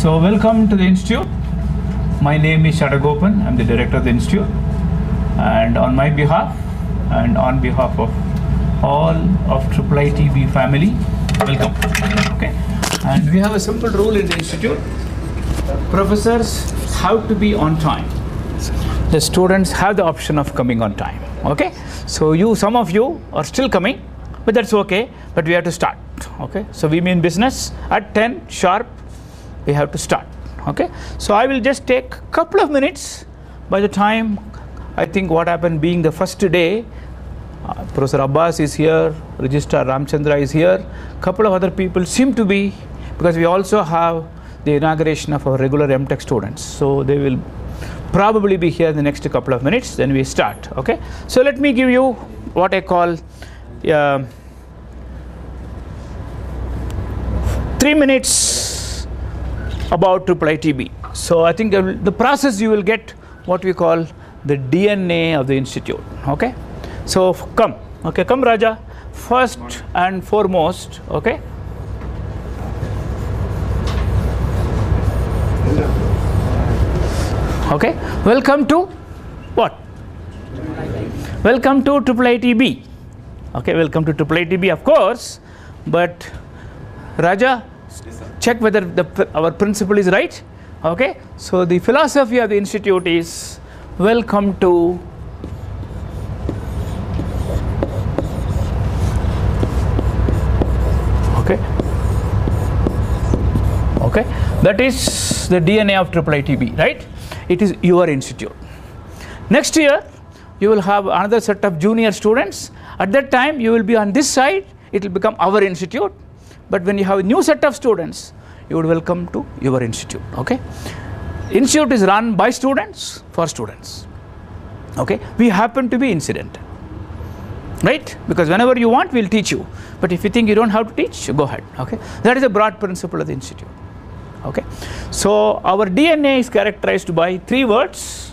So welcome to the Institute. My name is Shadagopan. I'm the director of the Institute. And on my behalf and on behalf of all of IIITB family, welcome. Okay. And we have a simple rule in the Institute. Professors have to be on time. The students have the option of coming on time. Okay. So some of you are still coming, but that's okay. But we have to start. Okay. So we mean business at 10 sharp. We have to start. Okay. So I will just take a couple of minutes. By the time, I think what happened being the first day, Professor Abbas is here, Registrar Ramchandra is here, couple of other people seem to be, because we also have the inauguration of our regular MTech students. So they will probably be here in the next couple of minutes, then we start. Okay. So let me give you what I call 3 minutes about IIITB. So I think the process you will get what we call the DNA of the Institute. Okay. So come. Okay, come Raja. First and foremost. Okay. Okay. Welcome to what? Welcome to IIITB. Okay. Welcome to IIITB, of course. But Raja, check whether our principle is right. Okay. So the philosophy of the Institute is welcome to okay. That is the DNA of IIITB, right? It is your institute. Next year you will have another set of junior students. At that time you will be on this side, it will become our institute. But when you have a new set of students, you would welcome to your institute. Okay. Institute is run by students for students. Okay. We happen to be incidental, right? Because whenever you want, we'll teach you. But if you think you don't have to teach, go ahead. Okay. That is the broad principle of the institute. Okay. So our DNA is characterized by 3 words.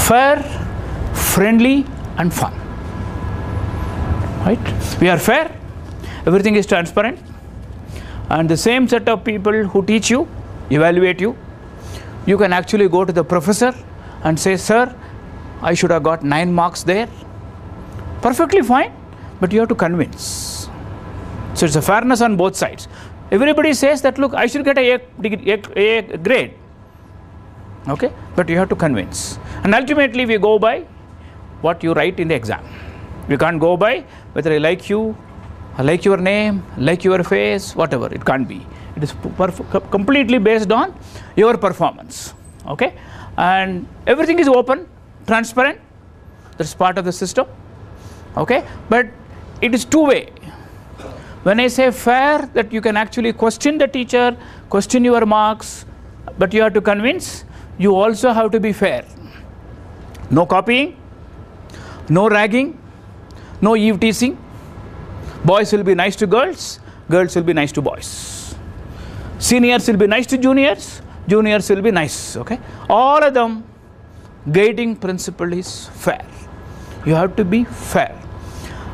Fair, friendly, and fun. Right? We are fair. Everything is transparent. And the same set of people who teach you, evaluate you. You can actually go to the professor and say, sir, I should have got 9 marks there. Perfectly fine, but you have to convince. So it's a fairness on both sides. Everybody says that, look, I should get a grade. Okay, but you have to convince. And ultimately we go by what you write in the exam. We can't go by whether I like you, I like your name, like your face, whatever. It can't be. It is completely based on your performance. Okay, and everything is open, transparent. That's part of the system. Okay, but it is two-way. When I say fair, that you can actually question the teacher, question your marks, but you have to convince. You also have to be fair. No copying, no ragging, no eve teasing. Boys will be nice to girls, girls will be nice to boys. Seniors will be nice to juniors, juniors will be nice. Okay, all of them. Guiding principle is fair. You have to be fair.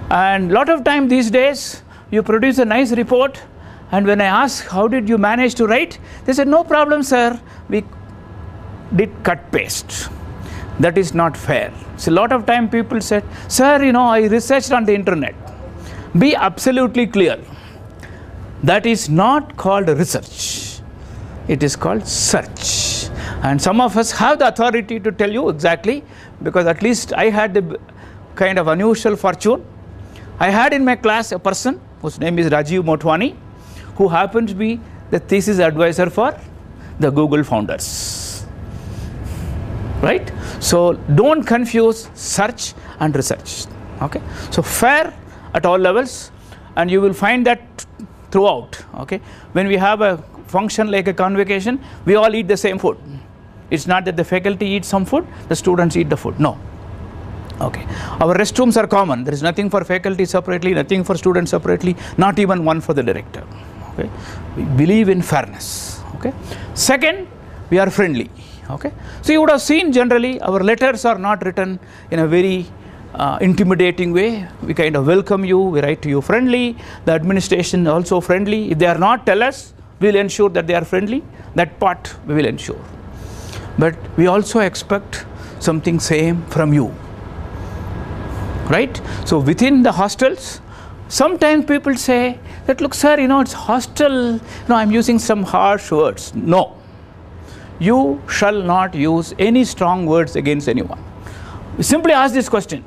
And lot of time these days you produce a nice report, and when I ask how did you manage to write, they said no problem sir, we did cut paste. That is not fair. So a lot of time people said, sir, I researched on the internet. Be absolutely clear. That is not called research. It is called search. And some of us have the authority to tell you exactly, because at least I had the kind of unusual fortune. I had in my class a person whose name is Rajiv Motwani, who happened to be the thesis advisor for the Google founders. Right? So don't confuse search and research. Okay? So fair at all levels, and you will find that throughout. Okay? When we have a function like a convocation, we all eat the same food. It's not that the faculty eats some food, the students eat the food. No. Okay. Our restrooms are common. There is nothing for faculty separately, nothing for students separately, not even one for the director. Okay? We believe in fairness. Okay? Second, we are friendly. Okay, so you would have seen generally our letters are not written in a very intimidating way. We kind of welcome you, we write to you friendly, the administration also friendly. If they are not, tell us, we will ensure that they are friendly. That part we will ensure. But we also expect something same from you, right? So within the hostels, sometimes people say that, look sir, it's hostel, I'm using some harsh words. No, you shall not use any strong words against anyone. We simply ask this question: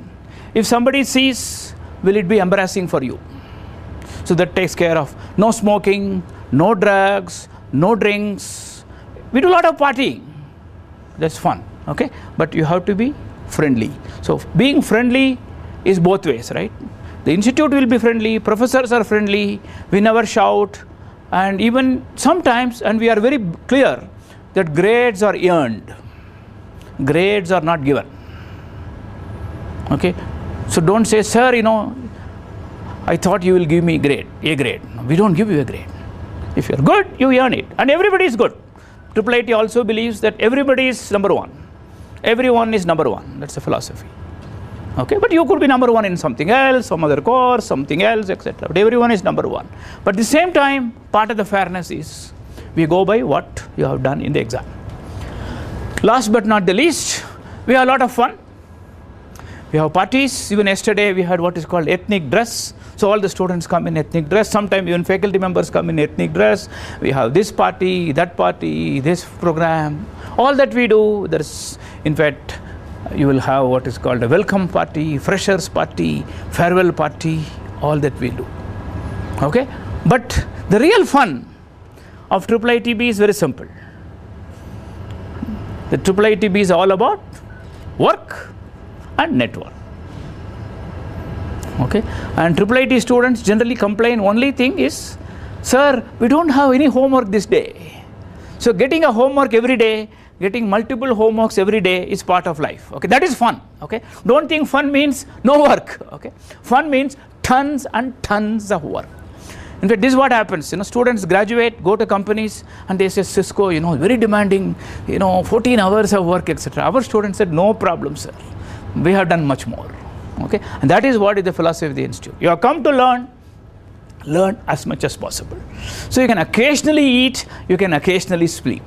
if somebody sees, will it be embarrassing for you? So that takes care of no smoking, no drugs, no drinks. We do a lot of partying. That's fun, okay? But you have to be friendly. So being friendly is both ways, right? The institute will be friendly, professors are friendly, we never shout, and even sometimes, and we are very clear that grades are earned. Grades are not given. Okay? So don't say, sir, I thought you will give me grade, A grade. No, we don't give you a grade. If you're good, you earn it. And everybody is good. IIIT also believes that everybody is number one. Everyone is number one. That's a philosophy. Okay, but you could be number one in something else, some other course, something else, etc. But everyone is number one. But at the same time, part of the fairness is we go by what you have done in the exam. Last but not the least, we have a lot of fun. We have parties. Even yesterday we had what is called ethnic dress. So all the students come in ethnic dress. Sometimes even faculty members come in ethnic dress. We have this party, this program. All that we do, there's, in fact, you will have what is called a welcome party, freshers party, farewell party, all that we do. Okay? But the real fun of IIITB is very simple. The IIITB is all about work and network. Okay? And IIIT students generally complain only thing is, sir, we don't have any homework this day. So getting a homework every day, getting multiple homeworks every day is part of life. Okay? That is fun. Okay? Don't think fun means no work. Okay? Fun means tons and tons of work. In fact, this is what happens. Students graduate, go to companies, and they say, Cisco, very demanding, 14 hours of work, etc. Our students said, no problem, sir. We have done much more. Okay? And that is what is the philosophy of the institute. You have come to learn as much as possible. So you can occasionally eat, you can occasionally sleep.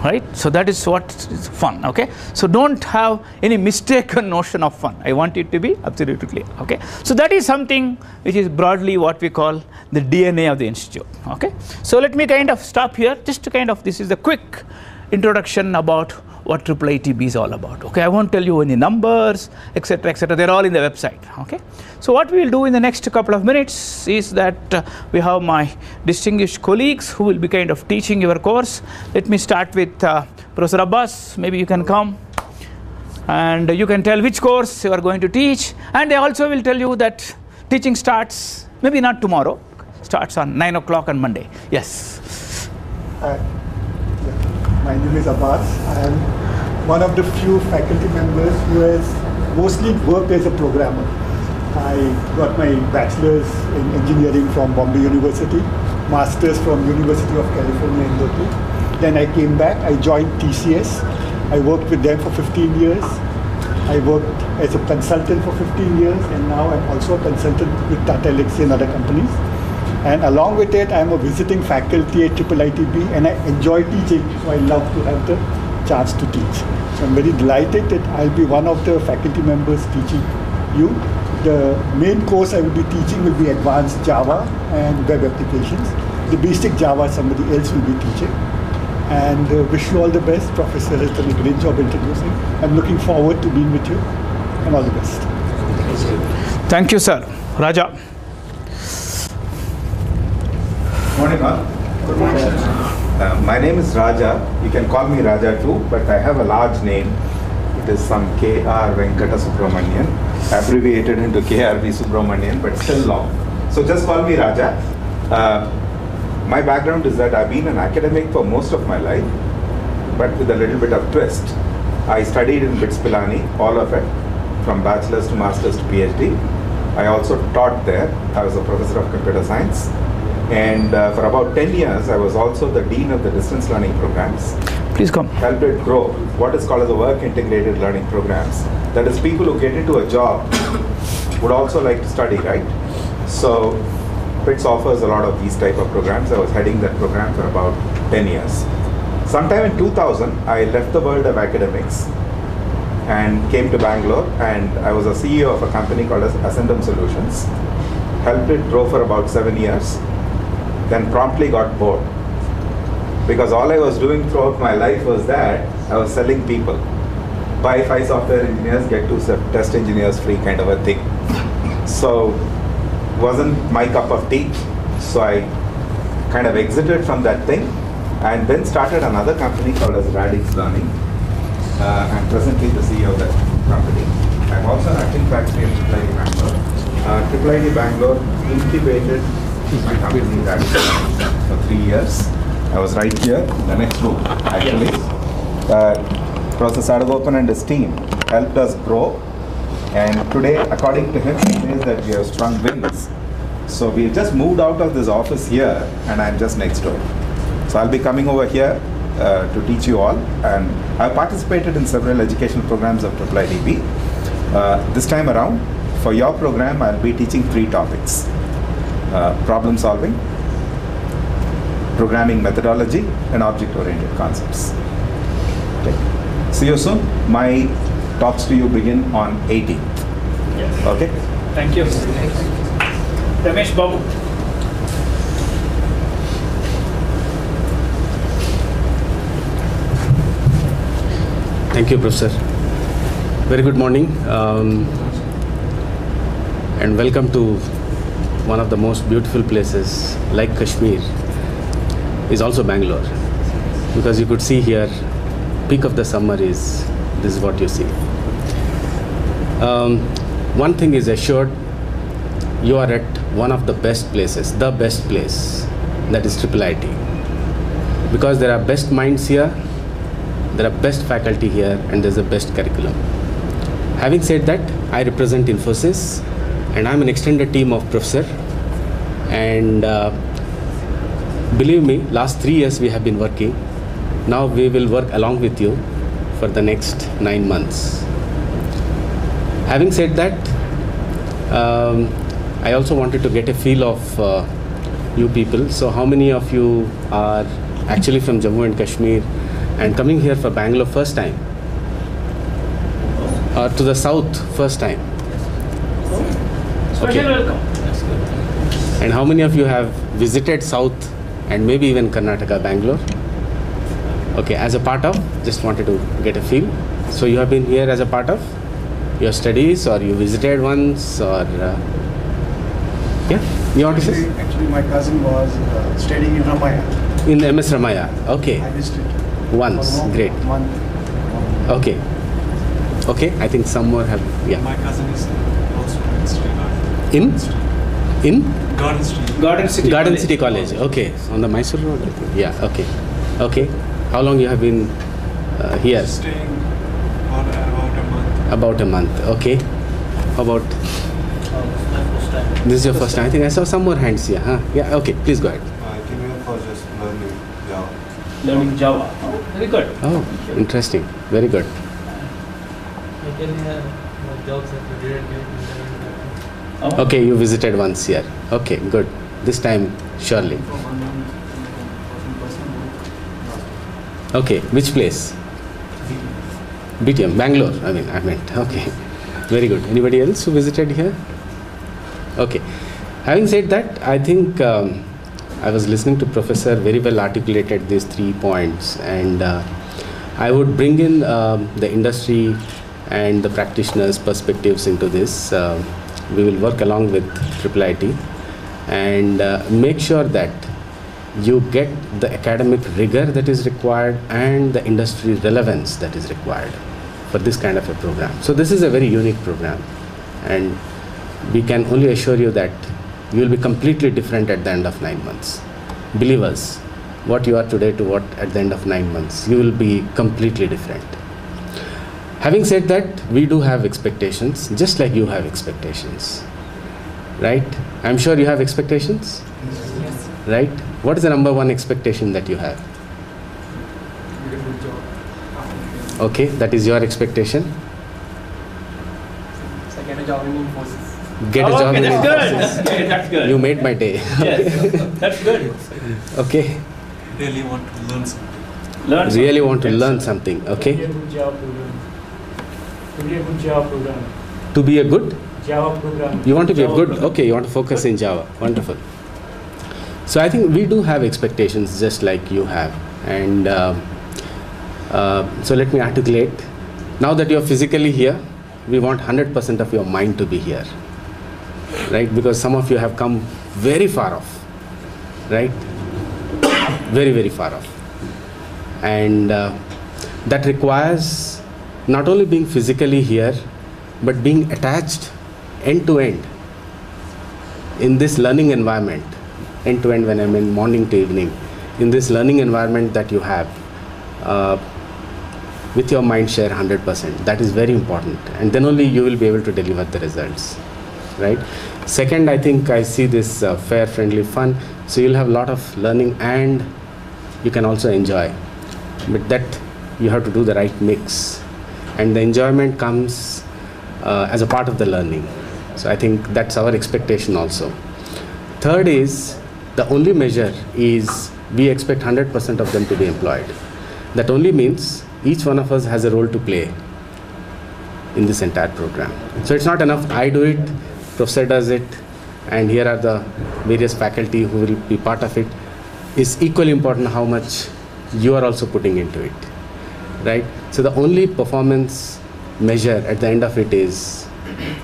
Right? So that is what is fun. Okay? So don't have any mistaken notion of fun. I want it to be absolutely clear. Okay? So that is something which is broadly what we call the DNA of the institute. Okay? So let me kind of stop here, just to kind of, this is a quick introduction about what IIITB is all about. Okay? I won't tell you any numbers, etc., etc. They're all in the website. Okay? So what we will do in the next couple of minutes is that we have my distinguished colleagues who will be kind of teaching your course. Let me start with Professor Abbas. Maybe you can come and you can tell which course you are going to teach, and they also will tell you that teaching starts, maybe not tomorrow, starts on 9 o'clock on Monday. Yes. My name is Abbas. I am one of the few faculty members who has mostly worked as a programmer. I got my bachelor's in engineering from Bombay University, master's from University of California in Berkeley. Then I came back, I joined TCS. I worked with them for 15 years. I worked as a consultant for 15 years, and now I'm also a consultant with Tata Elxsi and other companies. And along with it, I'm a visiting faculty at IIITB, and I enjoy teaching, so I love to have the chance to teach. So I'm very delighted that I'll be one of the faculty members teaching you. The main course I will be teaching will be Advanced Java and Web Applications. The basic Java somebody else will be teaching. And wish you all the best. Professor has done a great job introducing. I'm looking forward to being with you, and all the best. Thank you, sir. Raja. Morning all. Good morning. My name is Raja. You can call me Raja too, but I have a large name. It is some K.R. Venkata Subramanian, abbreviated into KRV Subramanian, but still long. So just call me Raja. My background is that I've been an academic for most of my life, but with a little bit of twist. I studied in BITS Pilani, all of it, from bachelor's to master's to PhD. I also taught there. I was a professor of computer science. And for about 10 years, I was also the dean of the distance learning programs. Please come. Helped it grow what is called as the work integrated learning programs. That is, people who get into a job would also like to study, right? So PITS offers a lot of these type of programs. I was heading that program for about 10 years. Sometime in 2000, I left the world of academics and came to Bangalore, and I was a CEO of a company called as Ascendum Solutions. Helped it grow for about 7 years, then promptly got bored. Because all I was doing throughout my life was that I was selling people. Buy 5 software engineers, get 2 test engineers free kind of a thing. So, wasn't my cup of tea. So I kind of exited from that thing and then started another company called as Radix Learning. I'm presently the CEO of that company. I'm also an acting faculty at IIT Bangalore. IIT Bangalore incubated my company Radix Learning for 3 years. I was right here, the next room actually. Professor Sadagopan and his team helped us grow, and today, according to him, he says that we have strong wings. So we just moved out of this office here, and I'm just next door. So I'll be coming over here to teach you all, and I've participated in several educational programs of IIITB. This time around, for your program, I'll be teaching 3 topics: problem solving, programming methodology, and object-oriented concepts. Okay. See you soon. My talks to you begin on 18th. Yes. Okay? Thank you. Ramesh Babu. Thank you, Professor. Very good morning, and welcome to one of the most beautiful places, like Kashmir, is also Bangalore, because you could see here, peak of the summer is, this is what you see. One thing is assured, you are at one of the best places, the best place, that is IIIT. Because there are best minds here, there are best faculty here, and there's the best curriculum. Having said that, I represent Infosys, and I'm an extended team of Professor. And believe me, last 3 years we have been working. Now we will work along with you for the next 9 months. Having said that, I also wanted to get a feel of you people. So how many of you are actually from Jammu and Kashmir and coming here for Bangalore first time? Or to the south first time? Special welcome. And how many of you have visited south and maybe even Karnataka, Bangalore? Okay, as a part of, just wanted to get a feel. So you have been here as a part of your studies, or you visited once, or yeah, you want to say? Actually, my cousin was studying in Ramaya. In MS Ramaya, okay. I visited. Once, For great. 1 month. Okay. Okay, I think some more have, yeah. My cousin is also in Street Art. In Garden Street. Garden City. Garden City College, okay. On the Mysore Road, I think. Yeah, okay. Okay. How long you have been here? Staying about a month. About a month, okay. How about, this is your first time? I think I saw some more hands here, huh? Yeah, okay, please go ahead. I came here for just learning Java. Learning Java. Oh, very good. Oh, interesting. Very good. I can hear jobs that you didn't do. Oh. Okay, you visited once here. Okay, good. This time, surely. For 1 month, personal work. Okay, which place? BTM, Bangalore, I meant. Okay, very good. Anybody else who visited here? Okay. Having said that, I think I was listening to Professor very well articulated these 3 points, and I would bring in the industry and the practitioners' perspectives into this. We will work along with IIIT and make sure that you get the academic rigor that is required and the industry relevance that is required for this kind of a program. So this is a very unique program, and we can only assure you that you will be completely different at the end of 9 months. Believe us, what you are today to what at the end of 9 months, you will be completely different. Having said that, we do have expectations, just like you have expectations, right? I'm sure you have expectations. Yes. right? What is the number one expectation that you have? Get a good job. Okay, that is your expectation. So get a job in Infosys. Get a job in that's good. Infosys. Okay, that's good. You made my day. Yes, that's good. Okay, Really want to learn something. Learn really something. want to learn something. Okay, To be a good Java program. To be a good Java program. to be a good. Java program. You want to be a Java good. program. Okay, you want to focus in Java. Wonderful. So I think we do have expectations just like you have, and so let me articulate. Now that you are physically here, we want 100% of your mind to be here, right? Because some of you have come very far off, right? Very, very far off. And that requires not only being physically here, but being attached end to end in this learning environment, end to end when I mean morning to evening, in this learning environment that you have, with your mind share 100%. That is very important. And then only you will be able to deliver the results, right? Second, I think I see this fair, friendly, fun. So you'll have a lot of learning and you can also enjoy. But that you have to do the right mix. And the enjoyment comes as a part of the learning. So I think that's our expectation also. Third is, the only measure is we expect 100% of them to be employed. That only means each one of us has a role to play in this entire program. So it's not enough I do it, professor does it, and here are the various faculty who will be part of it. It's equally important how much you are also putting into it, right? So the only performance measure at the end of it is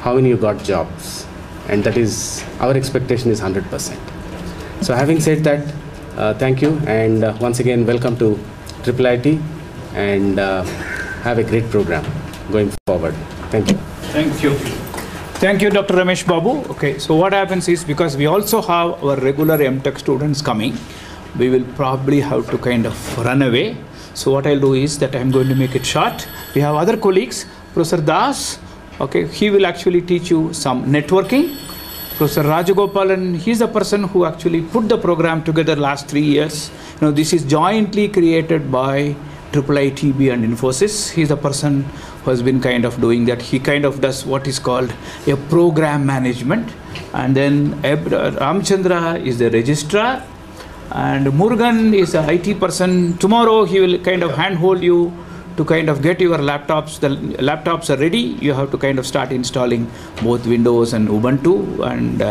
how many you got jobs, and that is our expectation is 100%. So having said that, thank you, and once again welcome to IIIT, and have a great program going forward. Thank you. Thank you. Thank you, Dr. Ramesh Babu. Okay, so what happens is, because we also have our regular MTech students coming, we will probably have to kind of run away. So what I'll do is that I'm going to make it short. We have other colleagues, Professor Das, okay, he will actually teach you some networking. Professor Rajagopalan, he's the person who actually put the program together last 3 years. You know, this is jointly created by IIITB and Infosys. He's the person who has been kind of doing that. He kind of does what is called a program management. And then Ramchandra is the registrar. And Murugan is the IT person. Tomorrow he will kind of handhold you to kind of get your laptops. The laptops are ready. You have to kind of start installing both Windows and Ubuntu. And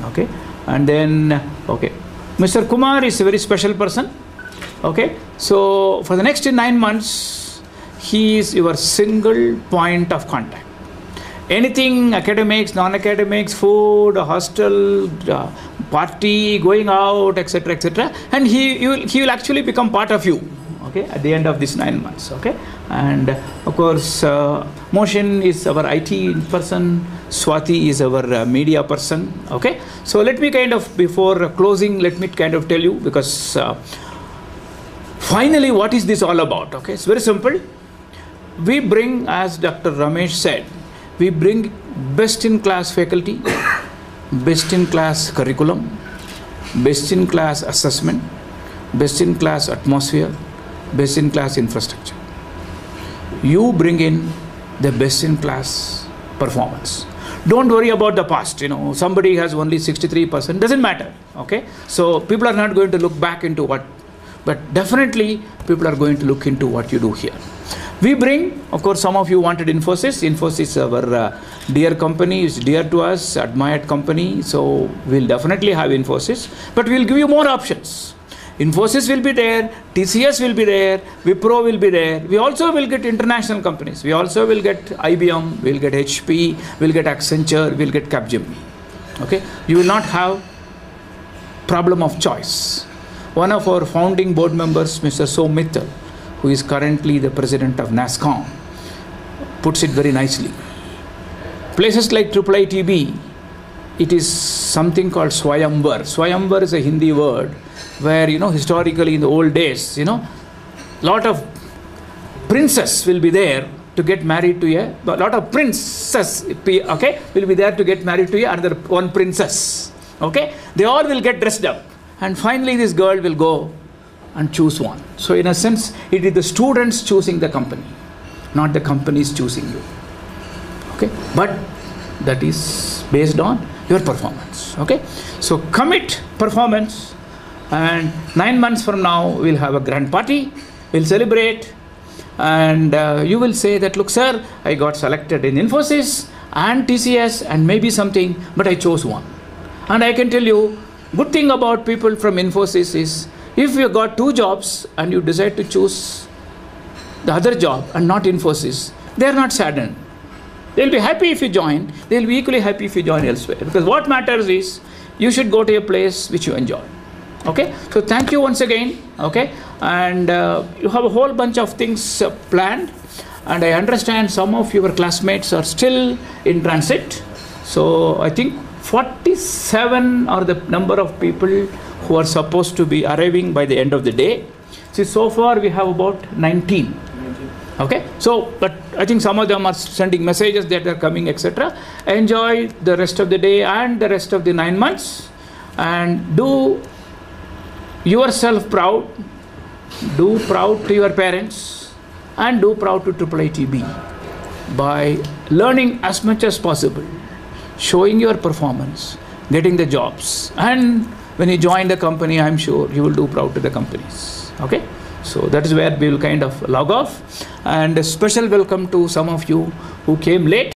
okay. And then, okay. Mr. Kumar is a very special person. Okay. So for the next 9 months, he is your single point of contact. Anything academics, non-academics, food, hostel, party, going out, etc., etc., and he will actually become part of you. Okay, at the end of these 9 months. Okay, and of course, Moshin is our IT person. Swati is our media person. Okay, so let me kind of, before closing, let me kind of tell you, because finally, what is this all about? Okay, it's very simple. We bring, as Dr. Ramesh said, we bring best-in-class faculty, best-in-class curriculum, best-in-class assessment, best-in-class atmosphere, best-in-class infrastructure. You bring in the best-in-class performance. Don't worry about the past. You know, somebody has only 63%, doesn't matter. Okay, so people are not going to look back into what, but definitely people are going to look into what you do here. We bring, of course, some of you wanted Infosys. Infosys, our dear company, is dear to us, admired company. So we'll definitely have Infosys, but we'll give you more options. Infosys will be there, TCS will be there, Wipro will be there. We also will get international companies. We also will get IBM, we'll get HP, we'll get Accenture, we'll get Capgemini. Okay, you will not have problem of choice. One of our founding board members, Mr. Som Mittal, who is currently the president of NASSCOM, puts it very nicely. Places like IIITB, it is something called Swayamvar. Swayamvar is a Hindi word where, you know, historically in the old days, you know, lot of princes will be there to get married to a lot of princess, okay, will be there to get married to another one princess. Okay, they all will get dressed up, and finally this girl will go and choose one. So in a sense, it is the students choosing the company, not the companies choosing you. Okay, but that is based on your performance. Okay, so commit performance, and 9 months from now we'll have a grand party, we'll celebrate, and you will say that, look sir, I got selected in Infosys and TCS and maybe something, but I chose one. And I can tell you, good thing about people from Infosys is, if you got 2 jobs and you decide to choose the other job and not Infosys, they are not saddened. They'll be happy if you join. They'll be equally happy if you join elsewhere. Because what matters is, you should go to a place which you enjoy. Okay? So thank you once again. Okay? And you have a whole bunch of things planned. And I understand some of your classmates are still in transit. So I think 47 are the number of people who are supposed to be arriving by the end of the day. See, so far we have about 19. Okay, so but I think some of them are sending messages that they're coming, etc. Enjoy the rest of the day and the rest of the 9 months, and do yourself proud, do proud to your parents, and do proud to IIITB by learning as much as possible, showing your performance, getting the jobs, and when you join the company, I'm sure you will do proud to the companies. Okay, so that is where we will kind of log off, and a special welcome to some of you who came late.